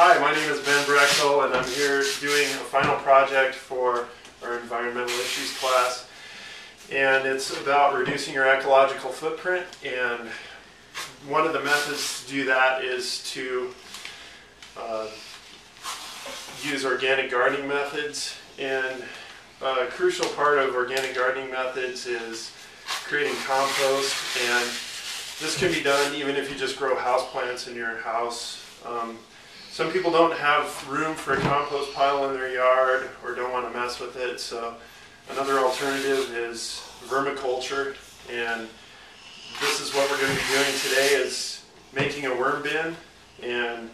Hi, my name is Ben Brechel, and I'm here doing a final project for our environmental issues class. And it's about reducing your ecological footprint, and one of the methods to do that is to use organic gardening methods. And a crucial part of organic gardening methods is creating compost, and this can be done even if you just grow houseplants in your house. Some people don't have room for a compost pile in their yard or don't want to mess with it, so another alternative is vermiculture, and this is what we're going to be doing today, is making a worm bin. And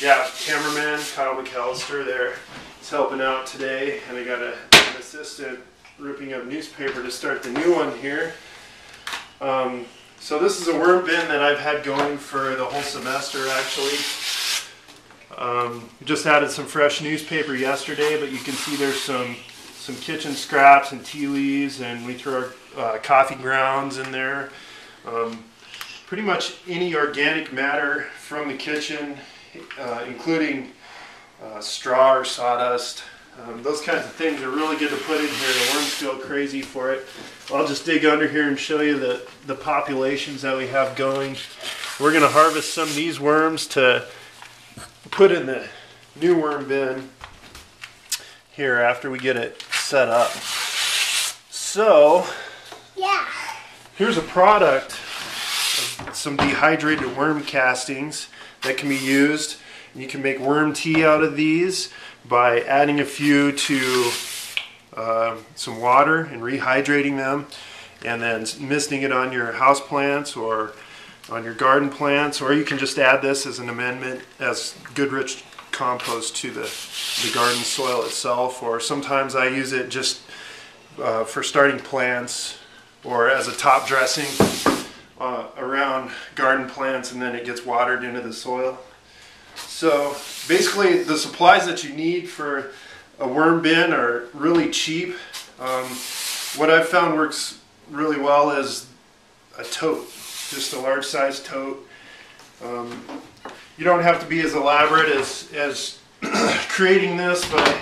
yeah, cameraman Kyle McAllister there is helping out today, and I got an assistant ripping up newspaper to start the new one here. So this is a worm bin that I've had going for the whole semester, actually. Just added some fresh newspaper yesterday, but you can see there's some kitchen scraps and tea leaves, and we throw our coffee grounds in there. Pretty much any organic matter from the kitchen, including straw or sawdust. Those kinds of things are really good to put in here. The worms go crazy for it. I'll just dig under here and show you the populations that we have going. We're going to harvest some of these worms to put in the new worm bin here after we get it set up. So, yeah, here's a product of some dehydrated worm castings that can be used. You can make worm tea out of these by adding a few to some water and rehydrating them, and then misting it on your house plants or on your garden plants, or you can just add this as an amendment as good rich compost to the garden soil itself. Or sometimes I use it just for starting plants or as a top dressing around garden plants, and then it gets watered into the soil. So basically the supplies that you need for a worm bin are really cheap. What I've found works really well is a tote, just a large size tote. You don't have to be as elaborate as creating this by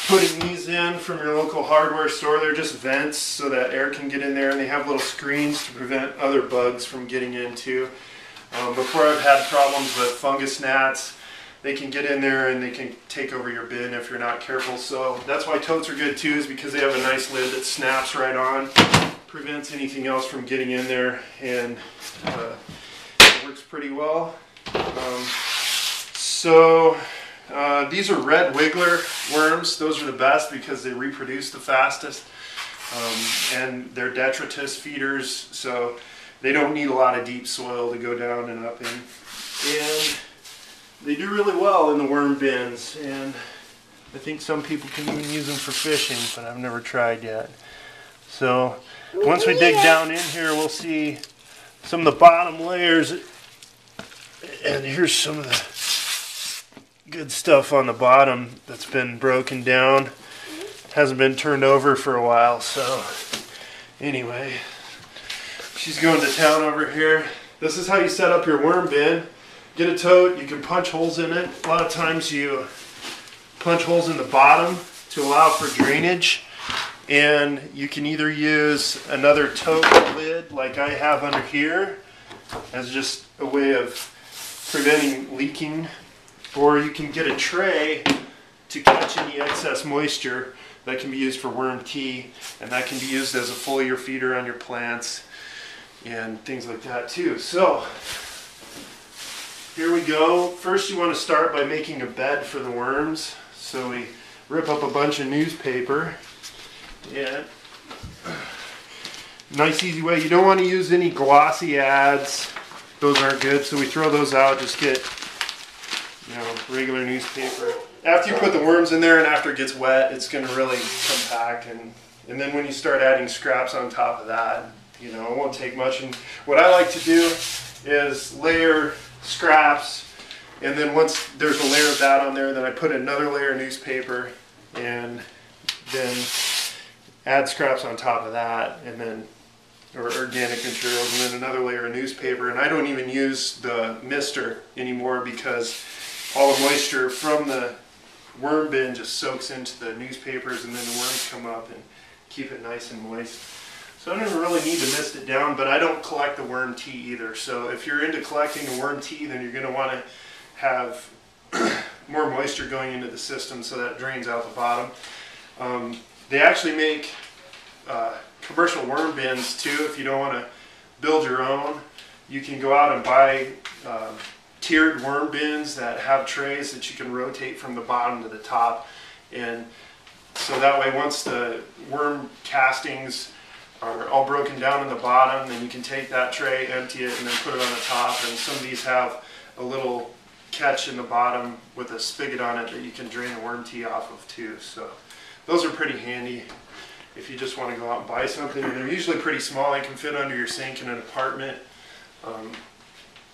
putting these in from your local hardware store. They're just vents so that air can get in there, and they have little screens to prevent other bugs from getting into. Before I've had problems with fungus gnats, they can get in there and they can take over your bin if you're not careful. So that's why totes are good too, is because they have a nice lid that snaps right on, prevents anything else from getting in there, and it works pretty well. These are red wiggler worms. Those are the best because they reproduce the fastest, and they're detritus feeders, so they don't need a lot of deep soil to go down and up in. And they do really well in the worm bins, and I think some people can even use them for fishing, but I've never tried yet. So once we dig down in here, we'll see some of the bottom layers, and here's some of the good stuff on the bottom that's been broken down. Hasn't been turned over for a while, so anyway. She's going to town over here. This is how you set up your worm bin. Get a tote, you can punch holes in it. A lot of times you punch holes in the bottom to allow for drainage, and you can either use another tote lid like I have under here as just a way of preventing leaking, or you can get a tray to catch any excess moisture that can be used for worm tea, and that can be used as a foliar feeder on your plants and things like that too. So here we go. First you want to start by making a bed for the worms. So we rip up a bunch of newspaper, and nice easy way. You don't want to use any glossy ads. Those aren't good, so we throw those out. Just get, regular newspaper. After you put the worms in there and after it gets wet, it's going to really compact, and then when you start adding scraps on top of that, it won't take much. And what I like to do is layer scraps, and then once there's a layer of that on there, then I put another layer of newspaper, and then add scraps on top of that, and then or organic materials, and then another layer of newspaper. And I don't even use the mister anymore because all the moisture from the worm bin just soaks into the newspapers, and then the worms come up and keep it nice and moist. So I don't even really need to mist it down, but I don't collect the worm tea either. So if you're into collecting the worm tea, then you're going to want to have more moisture going into the system so that drains out the bottom. They actually make commercial worm bins too. If you don't want to build your own, you can go out and buy tiered worm bins that have trays that you can rotate from the bottom to the top, and so that way once the worm castings are all broken down in the bottom, then you can take that tray, empty it, and then put it on the top. And some of these have a little catch in the bottom with a spigot on it that you can drain the worm tea off of too. So those are pretty handy if you just want to go out and buy something. And they're usually pretty small. They can fit under your sink in an apartment.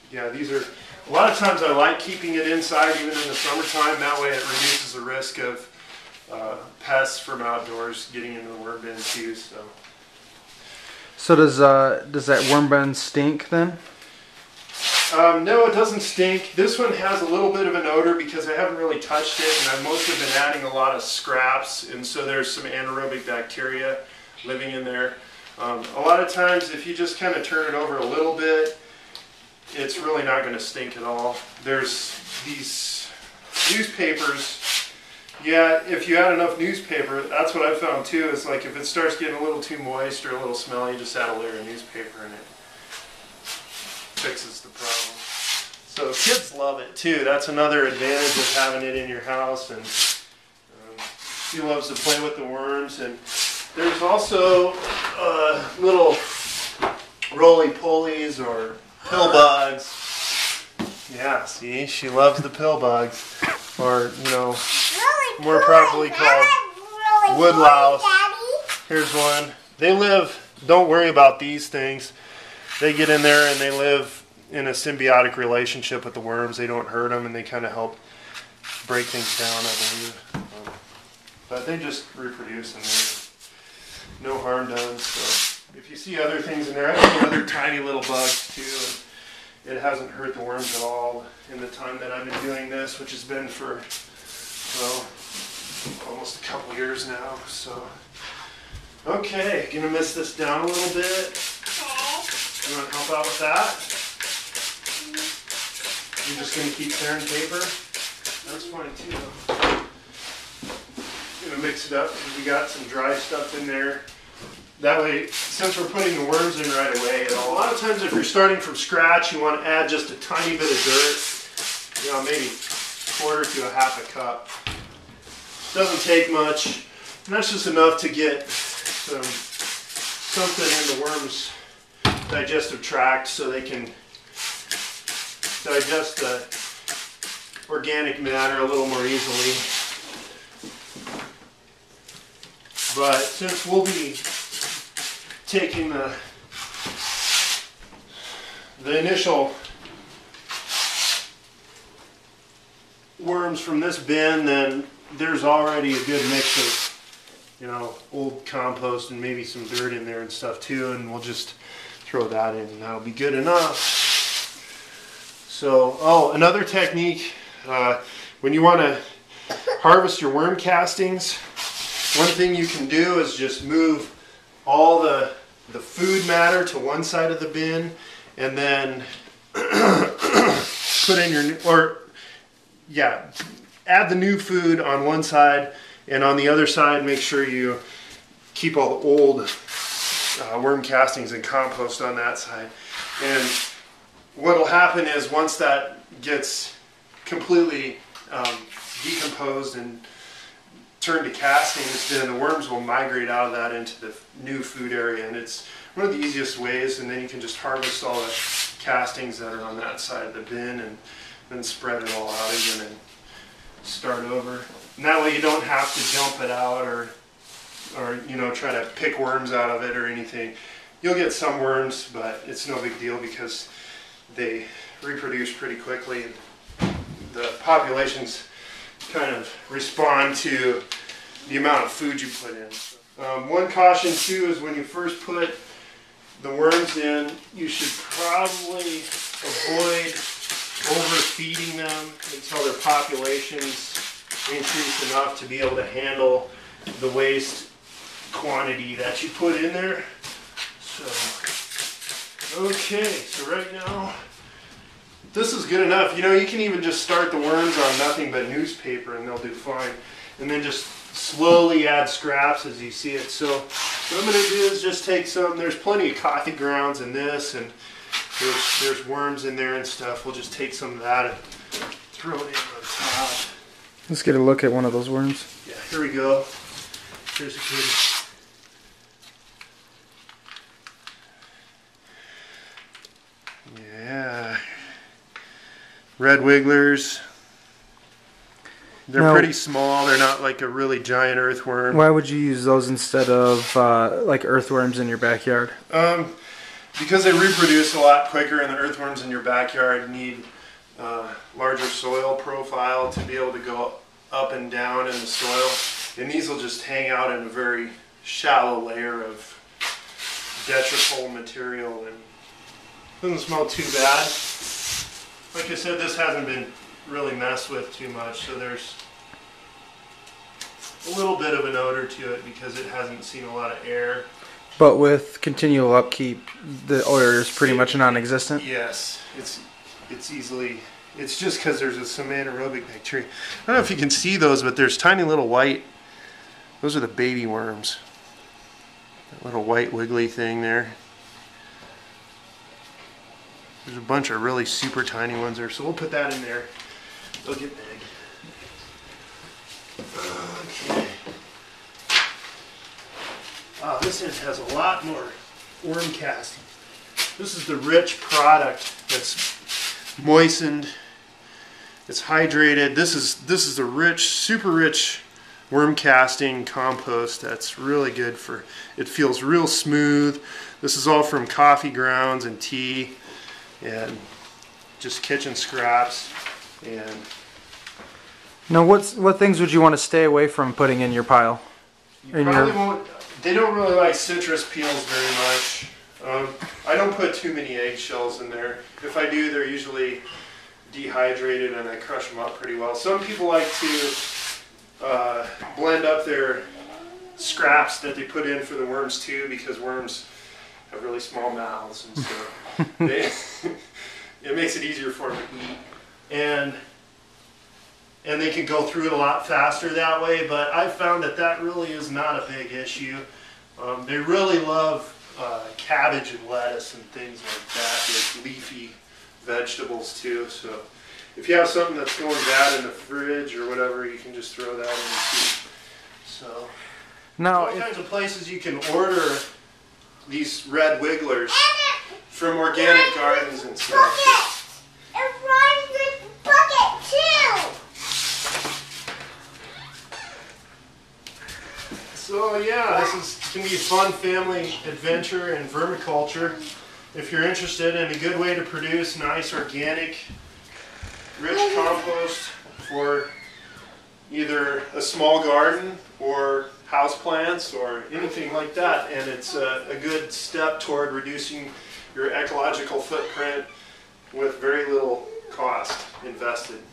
Yeah, these are, a lot of times I like keeping it inside even in the summertime. That way it reduces the risk of pests from outdoors getting into the worm bin too. So does that worm bin stink then? No, it doesn't stink. This one has a little bit of an odor because I haven't really touched it, and I've mostly been adding a lot of scraps, and so there's some anaerobic bacteria living in there. A lot of times if you just kind of turn it over a little bit, it's really not going to stink at all. There's these newspapers. Yeah, if you add enough newspaper, that's what I've found too, is like if it starts getting a little too moist or a little smelly, just add a layer of newspaper and it fixes the problem. So kids love it too. That's another advantage of having it in your house, and she loves to play with the worms. And there's also little roly-polies or pill bugs. Yeah, see, she loves the pill bugs, or you know, more properly called woodlouse. Here's one. They live, don't worry about these things. They get in there and they live in a symbiotic relationship with the worms. They don't hurt them, and they kind of help break things down, I believe. But they just reproduce and there's no harm done. So if you see other things in there, I've seen other tiny little bugs too. And it hasn't hurt the worms at all in the time that I've been doing this, which has been for, well, almost a couple years now. So, okay, gonna mist this down a little bit. You want to help out with that? You're just going to keep tearing paper? That's fine too. I'm going to mix it up because we got some dry stuff in there. That way, since we're putting the worms in right away, a lot of times if you're starting from scratch, you want to add just a tiny bit of dirt. You know, maybe a quarter to a half a cup. Doesn't take much. And that's just enough to get something in the worms' digestive tract so they can digest the organic matter a little more easily. But since we'll be taking the initial worms from this bin, then there's already a good mix of, you know, old compost and maybe some dirt in there and stuff too, and we'll just throw that in and that'll be good enough. So, oh, another technique, when you want to harvest your worm castings, one thing you can do is just move all the food matter to one side of the bin, and then put in your, or yeah, add the new food on one side, and on the other side make sure you keep all the old worm castings and compost on that side. And what will happen is once that gets completely decomposed and turned to castings, then the worms will migrate out of that into the new food area, and it's one of the easiest ways. And then you can just harvest all the castings that are on that side of the bin and then spread it all out again and start over. And that way you don't have to dump it out or you know, try to pick worms out of it or anything. You'll get some worms, but it's no big deal because they reproduce pretty quickly, and the populations kind of respond to the amount of food you put in. One caution too is when you first put the worms in, you should probably avoid overfeeding them until their populations increase enough to be able to handle the waste quantity that you put in there. So, okay, so right now, this is good enough. You know, you can even just start the worms on nothing but newspaper and they'll do fine. And then just slowly add scraps as you see it. So what I'm going to do is just take some, there's plenty of coffee grounds in this, and there's worms in there and stuff. We'll just take some of that and throw it in on top. Let's get a look at one of those worms. Yeah, here we go. Here's a good. Yeah. Red wigglers. They're pretty small. They're not like a really giant earthworm. Why would you use those instead of like earthworms in your backyard? Because they reproduce a lot quicker, and the earthworms in your backyard need larger soil profile to be able to go up and down in the soil. And these will just hang out in a very shallow layer of detrital material, and doesn't smell too bad. Like I said, this hasn't been really messed with too much, so there's a little bit of an odor to it because it hasn't seen a lot of air. But with continual upkeep, the odor is pretty much non-existent? Yes, it's easily, it's just because there's some anaerobic bacteria. I don't know if you can see those, but there's tiny little white, those are the baby worms. That little white wiggly thing there. There's a bunch of really super tiny ones there, so we'll put that in there. They'll get big. Okay. Wow, this end has a lot more worm casting. This is the rich product that's moistened. It's hydrated. This is the rich, super rich worm casting compost that's really good for. It feels real smooth. This is all from coffee grounds and tea, and just kitchen scraps. And now, what things would you want to stay away from putting in your pile? You probably won't. They don't really like citrus peels very much. I don't put too many eggshells in there. If I do, they're usually dehydrated and I crush them up pretty well. Some people like to blend up their scraps that they put in for the worms too, because worms have really small mouths, and so it makes it easier for them to eat. And they can go through it a lot faster that way, but I've found that really is not a big issue. They really love cabbage and lettuce and things like that, like leafy vegetables too. So if you have something that's going bad in the fridge or whatever, you can just throw that in too. So now, all kinds of places you can order these red wigglers from organic gardens and stuff. It rhymes with bucket too. So yeah, this can be a fun family adventure in vermiculture. If you're interested in a good way to produce nice organic, rich compost for either a small garden or houseplants or anything like that, and it's a good step toward reducing your ecological footprint with very little cost invested.